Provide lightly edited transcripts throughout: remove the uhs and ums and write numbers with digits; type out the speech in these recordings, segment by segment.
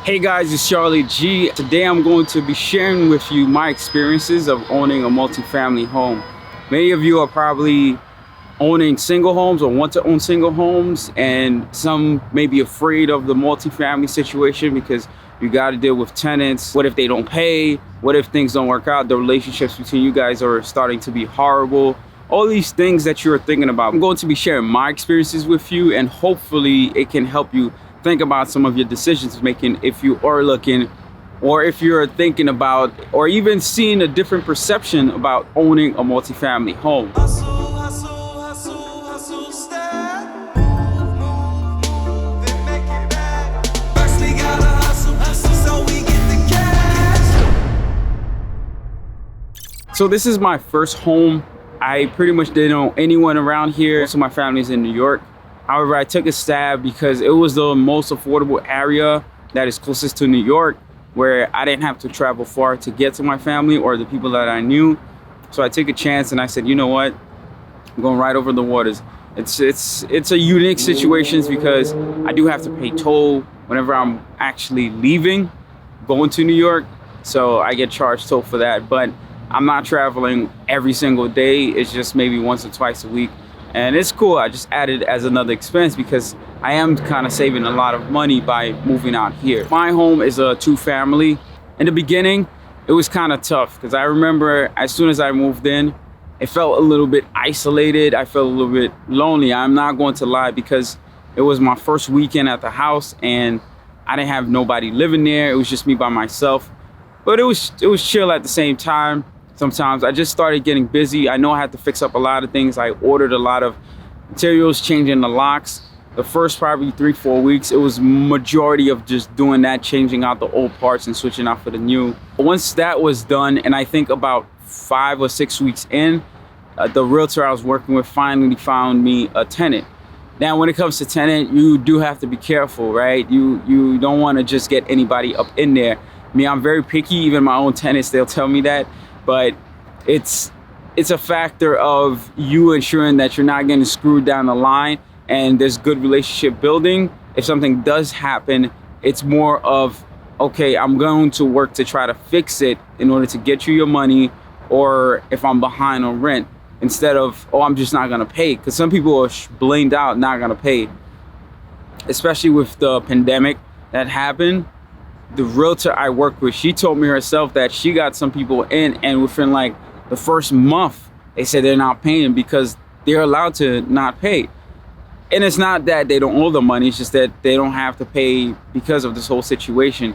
Hey guys, it's Charlie G. Today I'm going to be sharing with you my experiences of owning a multifamily home. Many of you are probably owning single homes or want to own single homes, and some may be afraid of the multifamily situation because you got to deal with tenants. What if they don't pay? What if things don't work out? The relationships between you guys are starting to be horrible. All these things that you're thinking about. I'm going to be sharing my experiences with you, and hopefully it can help you think about some of your decisions making if you are looking, or if you're thinking about, or even seeing a different perception about owning a multifamily home. So this is my first home. I pretty much didn't know anyone around here, so my family's in New York. However, I took a stab because it was the most affordable area that is closest to New York, where I didn't have to travel far to get to my family or the people that I knew. So I took a chance and I said, you know what, I'm going right over the waters. It's a unique situation because I do have to pay toll whenever I'm actually leaving, going to New York. So I get charged toll for that, but I'm not traveling every single day. It's just maybe once or twice a week. And it's cool. I just added it as another expense because I am kind of saving a lot of money by moving out here. My home is a 2-family. In the beginning, it was kind of tough because I remember as soon as I moved in, it felt a little bit isolated. I felt a little bit lonely. I'm not going to lie, because it was my first weekend at the house and I didn't have nobody living there. It was just me by myself. But it was chill at the same time. Sometimes I just started getting busy. I know I had to fix up a lot of things. I ordered a lot of materials, changing the locks. The first probably 3-4 weeks, it was majority of just doing that, changing out the old parts and switching out for the new. Once that was done, and I think about 5 or 6 weeks in, the realtor I was working with finally found me a tenant. Now, when it comes to tenant, you do have to be careful, right? You don't want to just get anybody up in there. I mean, I'm very picky. Even my own tenants, they'll tell me that. But it's a factor of you ensuring that you're not getting screwed down the line and there's good relationship building. If something does happen, it's more of, okay, I'm going to work to try to fix it in order to get you your money, or if I'm behind on rent, instead of, oh, I'm just not gonna pay. Because some people are blamed out, not gonna pay. Especially with the pandemic that happened. The realtor I work with, she told me herself that she got some people in, and within like the first month, they said they're not paying because they're allowed to not pay. And it's not that they don't owe the money, it's just that they don't have to pay because of this whole situation.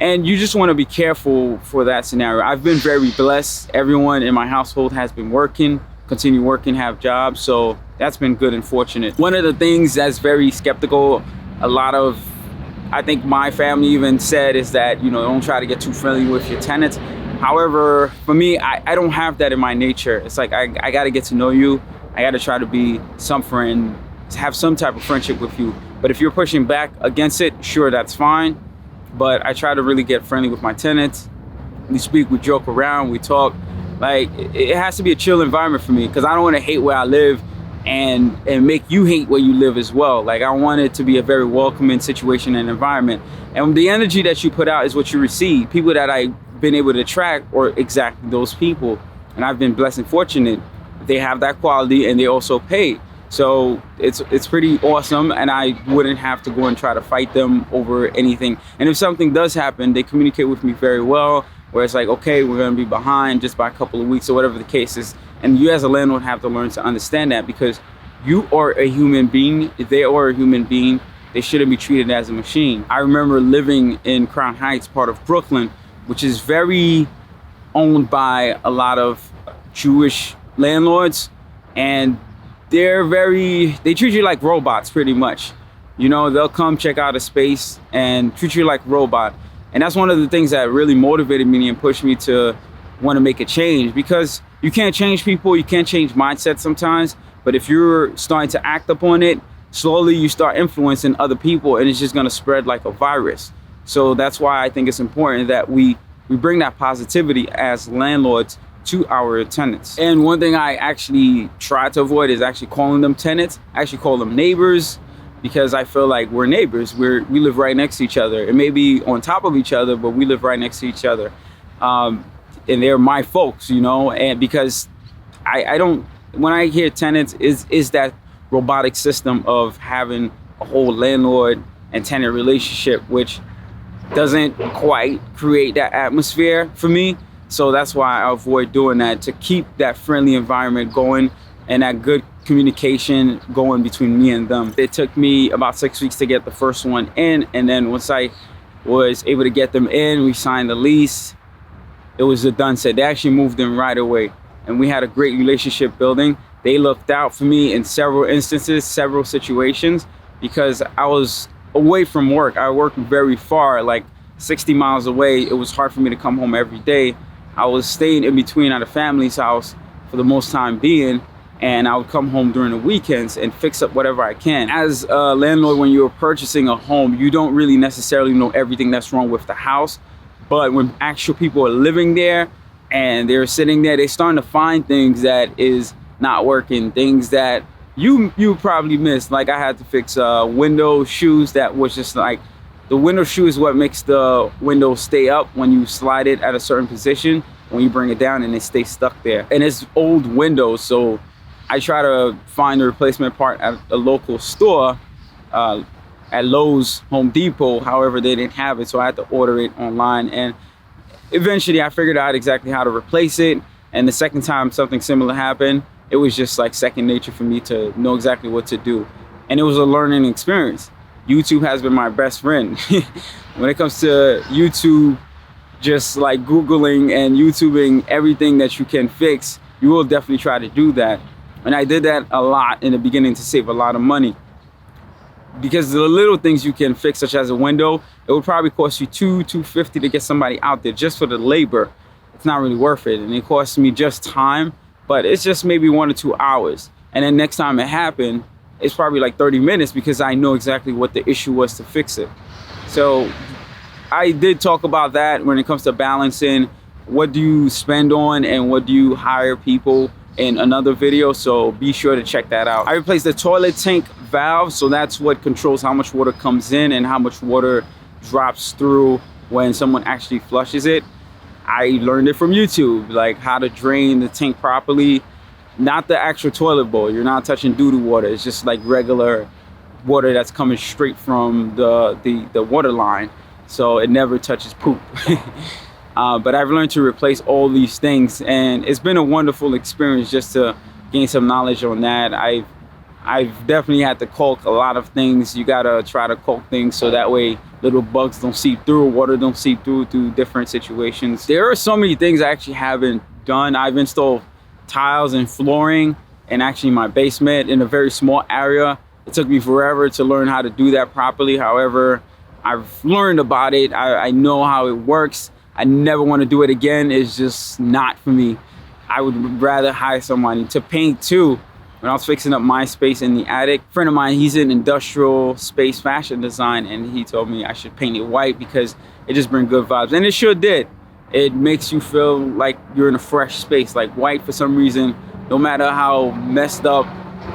And you just want to be careful for that scenario. I've been very blessed. Everyone in my household has been working, continue working, have jobs. So that's been good and fortunate. One of the things that's very skeptical, I think my family even said, is that, don't try to get too friendly with your tenants. However, for me, I don't have that in my nature. It's like, I got to get to know you. I got to try to be some friend, have some type of friendship with you. But if you're pushing back against it, sure, that's fine. But I try to really get friendly with my tenants. We speak, we joke around, we talk. Like, it has to be a chill environment for me because I don't want to hate where I live and make you hate where you live as well. Like, I want it to be a very welcoming situation and environment. And the energy that you put out is what you receive. People that I've been able to attract are exactly those people. And I've been blessed and fortunate. They have that quality and they also pay. So it's pretty awesome, and I wouldn't have to go and try to fight them over anything. And if something does happen, they communicate with me very well, where it's like, okay, we're gonna be behind just by a couple of weeks or whatever the case is. And you as a landlord have to learn to understand that, because you are a human being, they are a human being, they shouldn't be treated as a machine. I remember living in Crown Heights, part of Brooklyn, which is very owned by a lot of Jewish landlords, and they treat you like robots pretty much. They'll come check out a space and treat you like a robot. And that's one of the things that really motivated me and pushed me to want to make a change, because you can't change people, you can't change mindsets sometimes, but if you're starting to act upon it, slowly you start influencing other people, and it's just going to spread like a virus. So that's why I think it's important that we bring that positivity as landlords to our tenants. And one thing I actually try to avoid is actually calling them tenants. I actually call them neighbors, because I feel like we're neighbors. We live right next to each other. It may be on top of each other, but we live right next to each other. And they're my folks, you know, and because I don't, when I hear tenants, is that robotic system of having a whole landlord and tenant relationship, which doesn't quite create that atmosphere for me. So that's why I avoid doing that, to keep that friendly environment going and that good communication going between me and them. It took me about 6 weeks to get the first one in, and then once I was able to get them in, we signed the lease. It was a done set. They actually moved in right away, and we had a great relationship building. They looked out for me in several instances, several situations, because I was away from work. I worked very far, like 60 miles away. It was hard for me to come home every day. I was staying in between at a family's house for the most time being, and I would come home during the weekends and fix up whatever I can. As a landlord, when you're purchasing a home, you don't really necessarily know everything that's wrong with the house. But when actual people are living there and they're sitting there, they're starting to find things that is not working, things that you probably missed. Like I had to fix window shoes that was just like, the window shoe is what makes the window stay up when you slide it at a certain position. When you bring it down, and it stays stuck there. And it's old windows, so I try to find the replacement part at a local store, at Lowe's, Home Depot. However, they didn't have it, so I had to order it online. And eventually I figured out exactly how to replace it. And the second time something similar happened, it was just like second nature for me to know exactly what to do. And it was a learning experience. YouTube has been my best friend. When it comes to YouTube, just like Googling and YouTubing everything that you can fix, you will definitely try to do that. And I did that a lot in the beginning to save a lot of money. Because the little things you can fix, such as a window, it would probably cost you $250 to get somebody out there just for the labor. It's not really worth it. And it costs me just time, but it's just maybe 1 or 2 hours. And then next time it happened, it's probably like 30 minutes because I know exactly what the issue was to fix it. So I did talk about that when it comes to balancing what do you spend on and what do you hire people in another video, so be sure to check that out. I replaced the toilet tank valve, so that's what controls how much water comes in and how much water drops through when someone actually flushes it. I learned it from YouTube, like how to drain the tank properly. Not the actual toilet bowl, you're not touching doo-doo water, it's just like regular water that's coming straight from the water line, so it never touches poop. But I've learned to replace all these things, and it's been a wonderful experience just to gain some knowledge on that. I've definitely had to caulk a lot of things. You gotta try to caulk things so that way little bugs don't seep through, water don't seep through different situations. There are so many things I actually haven't done. I've installed tiles and flooring, and actually my basement in a very small area. It took me forever to learn how to do that properly. However, I've learned about it. I know how it works. I never want to do it again. It's just not for me. I would rather hire somebody to paint too. When I was fixing up my space in the attic, a friend of mine, he's in industrial space fashion design, and he told me I should paint it white because it just brings good vibes. And it sure did. It makes you feel like you're in a fresh space. Like white, for some reason, no matter how messed up,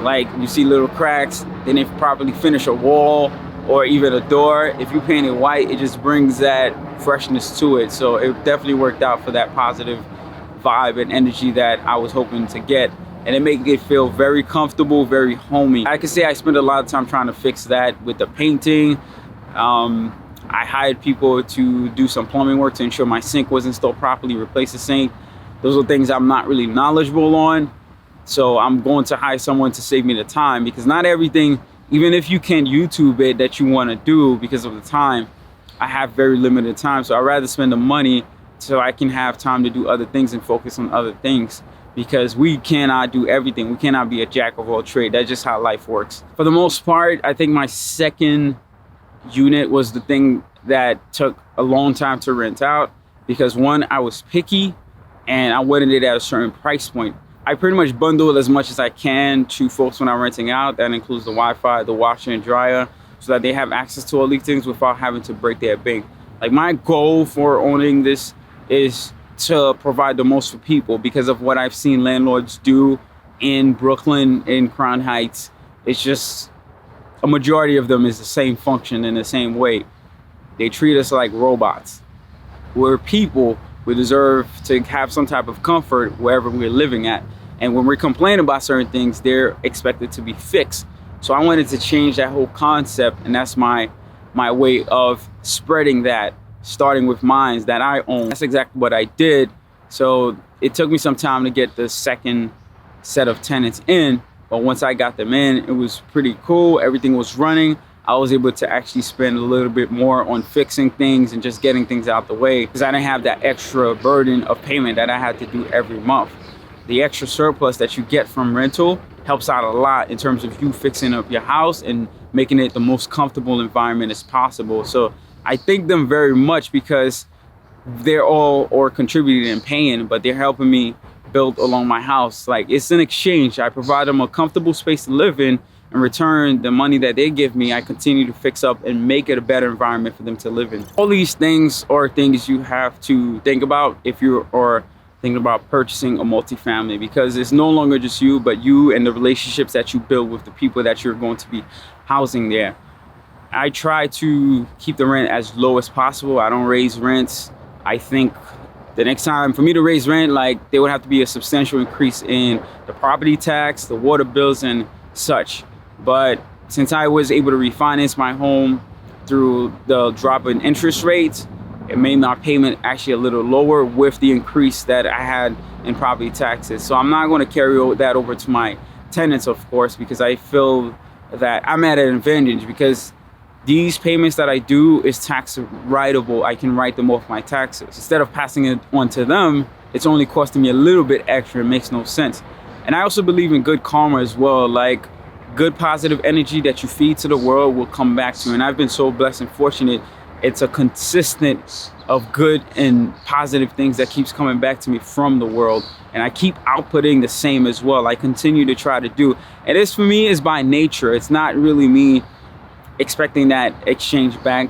like you see little cracks, they didn't properly finish a wall or even a door. If you paint it white, it just brings that freshness to it. So it definitely worked out for that positive vibe and energy that I was hoping to get. And it made it feel very comfortable, very homey. I can say I spent a lot of time trying to fix that with the painting. I hired people to do some plumbing work to ensure my sink was installed properly, replace the sink. Those are things I'm not really knowledgeable on. So I'm going to hire someone to save me the time, because not everything, even if you can YouTube it, that you want to do because of the time, I have very limited time. So I'd rather spend the money so I can have time to do other things and focus on other things, because we cannot do everything. We cannot be a jack of all trades. That's just how life works. For the most part, I think my second unit was the thing that took a long time to rent out, because one, I was picky and I wanted it at a certain price point. I pretty much bundle as much as I can to folks when I'm renting out. That includes the Wi-Fi, the washer and dryer, so that they have access to all these things without having to break their bank. Like, my goal for owning this is to provide the most for people, because of what I've seen landlords do in Brooklyn, in Crown Heights. It's just, a majority of them is the same function in the same way. They treat us like robots. We're people. We deserve to have some type of comfort wherever we're living at. And when we complain about certain things, they're expected to be fixed. So I wanted to change that whole concept, and that's my way of spreading that, starting with mines that I own. That's exactly what I did. So it took me some time to get the second set of tenants in, but once I got them in, it was pretty cool. Everything was running. I was able to actually spend a little bit more on fixing things and just getting things out the way, because I didn't have that extra burden of payment that I had to do every month. The extra surplus that you get from rental helps out a lot in terms of you fixing up your house and making it the most comfortable environment as possible. So I thank them very much, because they're all contributing and paying, but they're helping me build along my house. Like, it's an exchange. I provide them a comfortable space to live in. In return, the money that they give me, I continue to fix up and make it a better environment for them to live in. All these things are things you have to think about if you are thinking about purchasing a multifamily, because it's no longer just you, but you and the relationships that you build with the people that you're going to be housing there. I try to keep the rent as low as possible. I don't raise rents. I think the next time for me to raise rent, like, there would have to be a substantial increase in the property tax, the water bills, and such. But since I was able to refinance my home through the drop in interest rates, it made my payment actually a little lower with the increase that I had in property taxes. So I'm not going to carry that over to my tenants, of course, because I feel that I'm at an advantage, because these payments that I do is tax writable. I can write them off my taxes. Instead of passing it on to them, it's only costing me a little bit extra. It makes no sense. And I also believe in good karma as well. Like, good positive energy that you feed to the world will come back to you. And I've been so blessed and fortunate. It's a consistent of good and positive things that keeps coming back to me from the world. And I keep outputting the same as well. I continue to try to do. And this, for me, is by nature. It's not really me expecting that exchange back.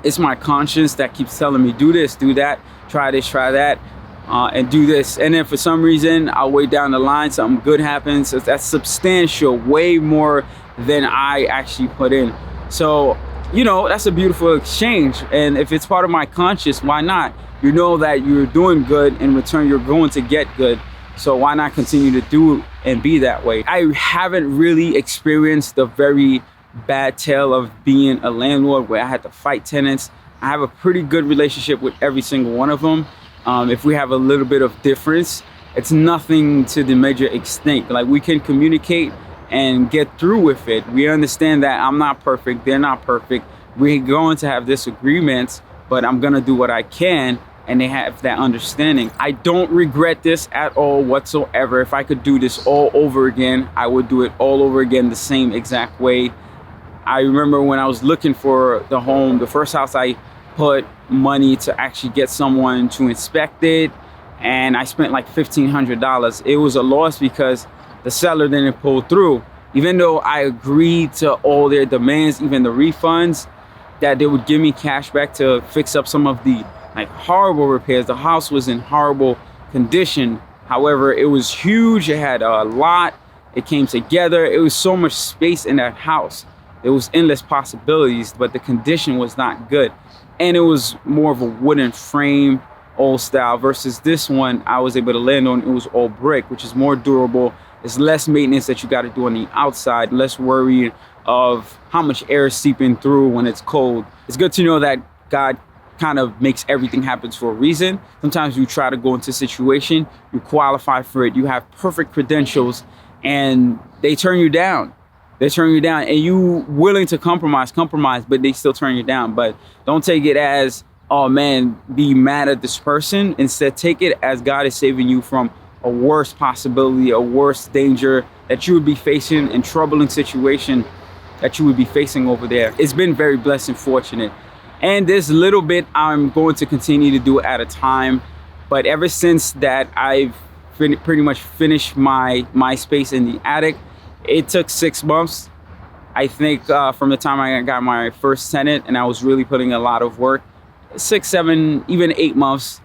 It's my conscience that keeps telling me, do this, do that, try this, try that. And do this, and then for some reason, I'll wait down the line, something good happens. So that's substantial, way more than I actually put in. So, you know, that's a beautiful exchange. And if it's part of my conscience, why not? You know that you're doing good, in return you're going to get good. So why not continue to do and be that way? I haven't really experienced the very bad tale of being a landlord where I had to fight tenants. I have a pretty good relationship with every single one of them. If we have a little bit of difference, it's nothing to the major extent. Like, we can communicate and get through with it. We understand that I'm not perfect, they're not perfect. We're going to have disagreements, but I'm gonna do what I can, and they have that understanding. I don't regret this at all whatsoever. If I could do this all over again, I would do it all over again the same exact way. I remember when I was looking for the home, the first house, I put money to actually get someone to inspect it, and I spent like $1,500. It was a loss because the seller didn't pull through. Even though I agreed to all their demands, even the refunds, that they would give me cash back to fix up some of the like horrible repairs. The house was in horrible condition. However, it was huge. It had a lot. It came together. It was so much space in that house. There was endless possibilities, but the condition was not good. And it was more of a wooden frame, old style, versus this one I was able to land on. It was all brick, which is more durable. There's less maintenance that you got to do on the outside, less worry of how much air is seeping through when it's cold. It's good to know that God kind of makes everything happen for a reason. Sometimes you try to go into a situation, you qualify for it, you have perfect credentials, and they turn you down. They turn you down, and you willing to compromise, but they still turn you down. But don't take it as, oh man, be mad at this person. Instead, take it as God is saving you from a worse possibility, a worse danger that you would be facing, in troubling situation that you would be facing over there. It's been very blessed and fortunate. And this little bit I'm going to continue to do at a time. But ever since that, I've pretty much finished my space in the attic. It took 6 months. I think from the time I got my first tenant and I was really putting a lot of work, 6, 7, even 8 months,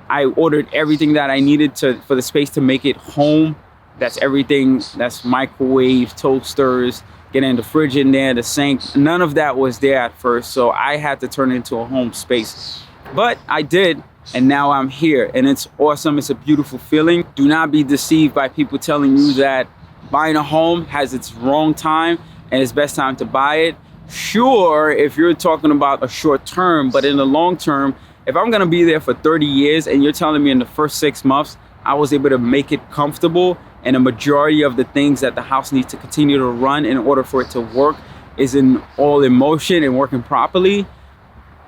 I ordered everything that I needed for the space to make it home. That's everything. That's microwave, toasters, getting the fridge in there, the sink. None of that was there at first, so I had to turn it into a home space. But I did, and now I'm here, and it's awesome. It's a beautiful feeling. Do not be deceived by people telling you that buying a home has its wrong time and it's best time to buy it. Sure, if you're talking about a short term, but in the long term, if I'm gonna be there for 30 years and you're telling me in the first 6 months I was able to make it comfortable and a majority of the things that the house needs to continue to run in order for it to work is all in motion and working properly,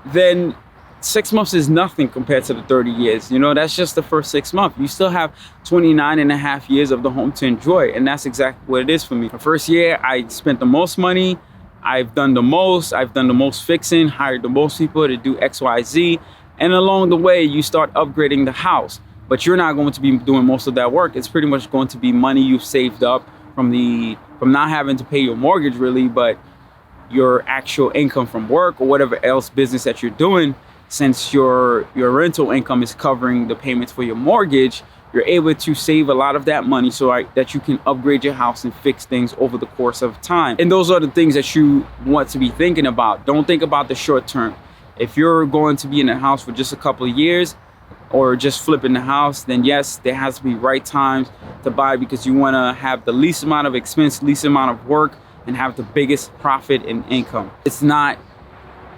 then 6 months is nothing compared to the 30 years. You know, that's just the first 6 months. You still have 29 and a half years of the home to enjoy, and that's exactly what it is for me. The first year, I spent the most money. I've done the most fixing, hired the most people to do X, Y, Z. And along the way, you start upgrading the house, but you're not going to be doing most of that work. It's pretty much going to be money you've saved up from not having to pay your mortgage really, but your actual income from work or whatever else business that you're doing. Since your rental income is covering the payments for your mortgage, you're able to save a lot of that money so that you can upgrade your house and fix things over the course of time. And those are the things that you want to be thinking about. Don't think about the short term. If you're going to be in a house for just a couple of years or just flipping the house, then yes, there has to be right times to buy because you want to have the least amount of expense, least amount of work, and have the biggest profit and income. It's not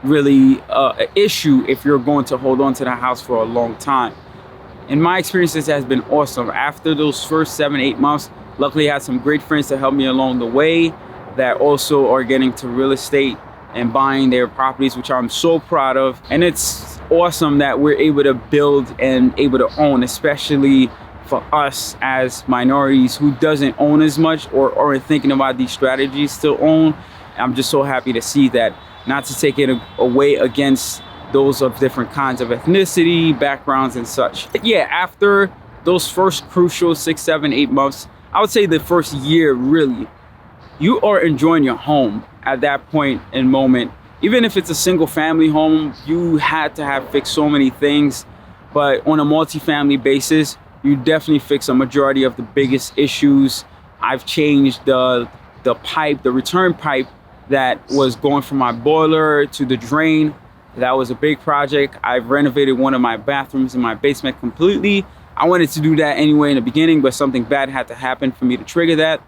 really an issue if you're going to hold on to the house for a long time. In my experience, this has been awesome. After those first 7, 8 months, luckily I had some great friends to help me along the way that also are getting to real estate and buying their properties, which I'm so proud of. And it's awesome that we're able to build and able to own, especially for us as minorities who doesn't own as much or are thinking about these strategies to own. I'm just so happy to see that. Not to take it away against those of different kinds of ethnicity, backgrounds, and such. But yeah, after those first crucial 6, 7, 8 months, I would say the first year really, you are enjoying your home at that point and moment. Even if it's a single family home, you had to have fixed so many things, but on a multifamily basis, you definitely fix a majority of the biggest issues. I've changed the pipe, the return pipe that was going from my boiler to the drain. That was a big project. I've renovated one of my bathrooms in my basement completely. I wanted to do that anyway in the beginning, but something bad had to happen for me to trigger that.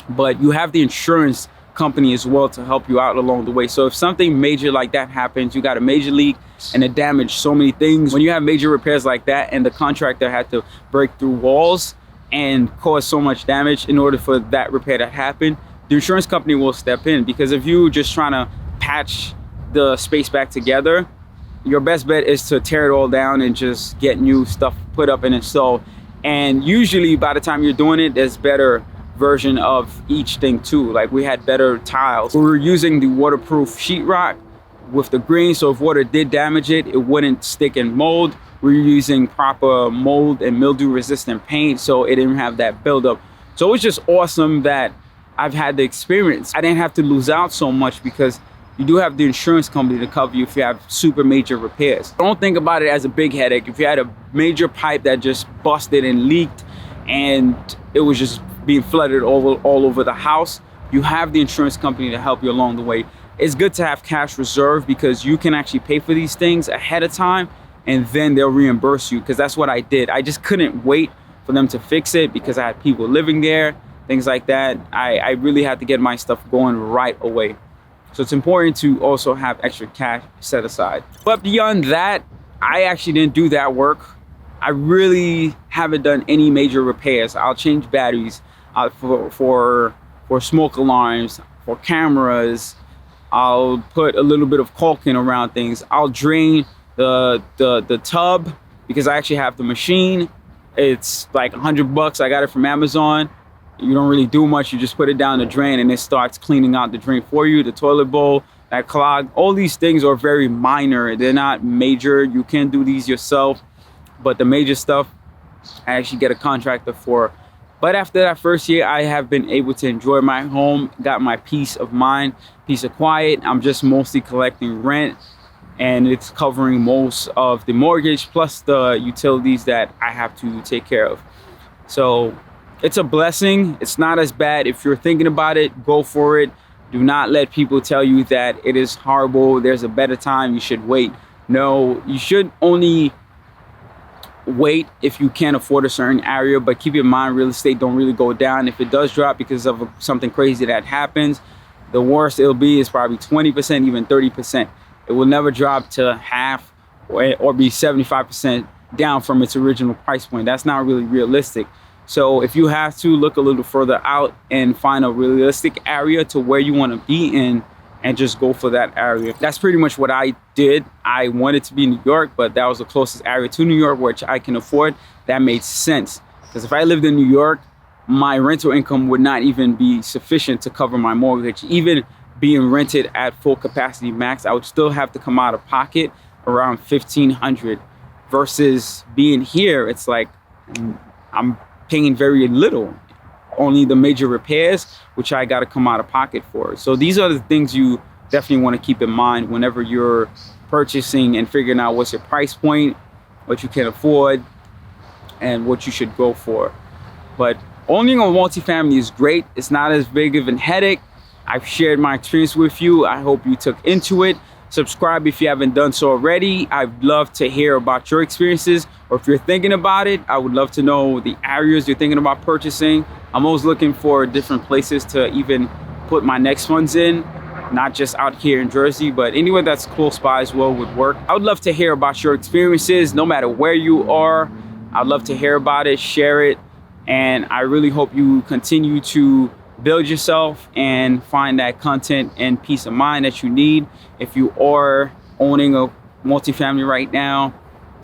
But you have the insurance company as well to help you out along the way. So if something major like that happens, you got a major leak and it damaged so many things. When you have major repairs like that and the contractor had to break through walls and cause so much damage in order for that repair to happen, the insurance company will step in. Because if you just trying to patch the space back together, your best bet is to tear it all down and just get new stuff put up and installed. And usually by the time you're doing it, there's better version of each thing too. Like we had better tiles. We were using the waterproof sheetrock with the green, so if water did damage it, it wouldn't stick and mold. We were using proper mold and mildew resistant paint, so it didn't have that buildup. So it was just awesome that I've had the experience. I didn't have to lose out so much because you do have the insurance company to cover you if you have super major repairs. Don't think about it as a big headache. If you had a major pipe that just busted and leaked and it was just being flooded all over the house, you have the insurance company to help you along the way. It's good to have cash reserve because you can actually pay for these things ahead of time and then they'll reimburse you, because that's what I did. I just couldn't wait for them to fix it because I had people living there, things like that. I really had to get my stuff going right away. So it's important to also have extra cash set aside. But beyond that, I actually didn't do that work. I really haven't done any major repairs. I'll change batteries for smoke alarms, for cameras. I'll put a little bit of caulking around things. I'll drain the tub because I actually have the machine. It's like $100. I got it from Amazon. You don't really do much. You just put it down the drain and it starts cleaning out the drain for you. The toilet bowl that clogged. All these things are very minor. They're not major. You can do these yourself. But the major stuff, I actually get a contractor for. But after that first year, I have been able to enjoy my home, got my peace of mind, peace of quiet. I'm just mostly collecting rent and it's covering most of the mortgage plus the utilities that I have to take care of. So it's a blessing. It's not as bad. If you're thinking about it, go for it. Do not let people tell you that it is horrible, there's a better time, you should wait. No, you should only wait if you can't afford a certain area, but keep in mind, real estate don't really go down. If it does drop because of something crazy that happens, the worst it'll be is probably 20%, even 30%. It will never drop to half or be 75% down from its original price point. That's not really realistic. So if you have to, look a little further out and find a realistic area to where you want to be in, and just go for that area. That's pretty much what I did. I wanted to be in New York, but that was the closest area to New York which I can afford. That made sense, because if I lived in New York, my rental income would not even be sufficient to cover my mortgage. Even being rented at full capacity max, I would still have to come out of pocket around $1,500, versus being here, it's like I'm paying very little. Only the major repairs, which I got to come out of pocket for. So these are the things you definitely want to keep in mind whenever you're purchasing and figuring out what's your price point, what you can afford, and what you should go for. But owning a multifamily is great. It's not as big of a headache. I've shared my experience with you. I hope you took into it. Subscribe if you haven't done so already. I'd love to hear about your experiences, or if you're thinking about it, I would love to know the areas you're thinking about purchasing. I'm always looking for different places to even put my next funds in, not just out here in Jersey, but anywhere that's close by as well would work. I would love to hear about your experiences, no matter where you are. I'd love to hear about it, share it, and I really hope you continue to build yourself and find that content and peace of mind that you need. If you are owning a multifamily right now,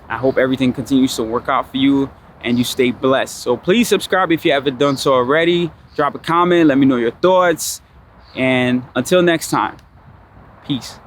I hope everything continues to work out for you and you stay blessed. So please subscribe if you haven't done so already. Drop a comment, let me know your thoughts. And until next time, peace.